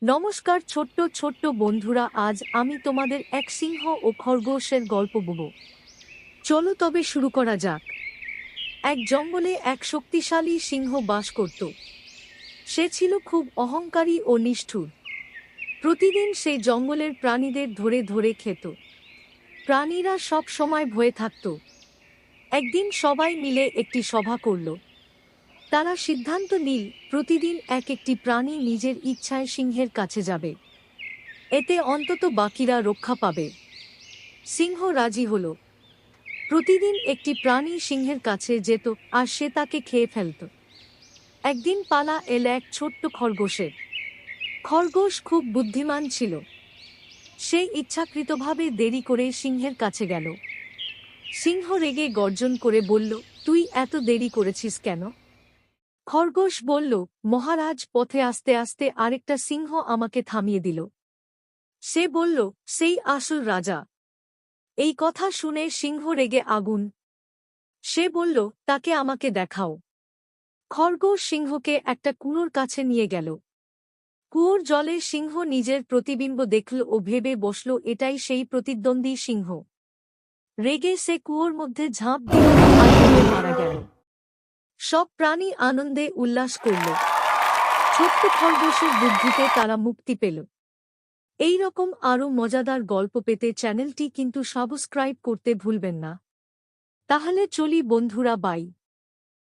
নমস্কার ছোট্ট ছোট্ট বন্ধুরা, আজ আমি তোমাদের এক সিংহ ও খরগোশের গল্প বলবো। চলো তবে শুরু করা যাক। এক জঙ্গলে এক শক্তিশালী সিংহ বাস করত। সে ছিল খুব অহংকারী ও নিষ্ঠুর। প্রতিদিন সে জঙ্গলের প্রাণীদের ধরে ধরে খেত। প্রাণীরা সব সময় ভয়ে থাকত। একদিন সবাই মিলে একটি সভা করল। তারা সিদ্ধান্ত নিল প্রতিদিন এক একটি প্রাণী নিজের ইচ্ছায় সিংহের কাছে যাবে। এতে অন্তত বাকিরা রক্ষা পাবে। সিংহ রাজি হল। প্রতিদিন একটি প্রাণী সিংহের কাছে যেত আর সে তাকে খেয়ে ফেলত। একদিন পালা এল এক ছোট্ট খরগোশের। খরগোশ খুব বুদ্ধিমান ছিল। সে ইচ্ছাকৃতভাবে দেরি করে সিংহের কাছে গেল। সিংহ রেগে গর্জন করে বলল, তুই এত দেরি করেছিস কেন? খরগোশ বলল, মহারাজ, পথে আসতে আসতে আরেকটা সিংহ আমাকে থামিয়ে দিল। সে বলল, সেই আসল রাজা। এই কথা শুনে সিংহ রেগে আগুন। সে বলল, তাকে আমাকে দেখাও। খরগোশ সিংহকে একটা কুয়োর কাছে নিয়ে গেল। কুয়োর জলে সিংহ নিজের প্রতিবিম্ব দেখল ও ভেবে বসল এটাই সেই প্রতিদ্বন্দ্বী সিংহ। রেগে সে কুয়োর মধ্যে ঝাঁপ দিল আর ডুবে মারা গেল। সব প্রাণী আনন্দে উল্লাস করল। ছোট্ট খরগোশের বুদ্ধিতে তারা মুক্তি পেল। এই রকম আরও মজাদার গল্প পেতে চ্যানেলটি কিন্তু সাবস্ক্রাইব করতে ভুলবেন না। তাহলে চলি বন্ধুরা, বাই।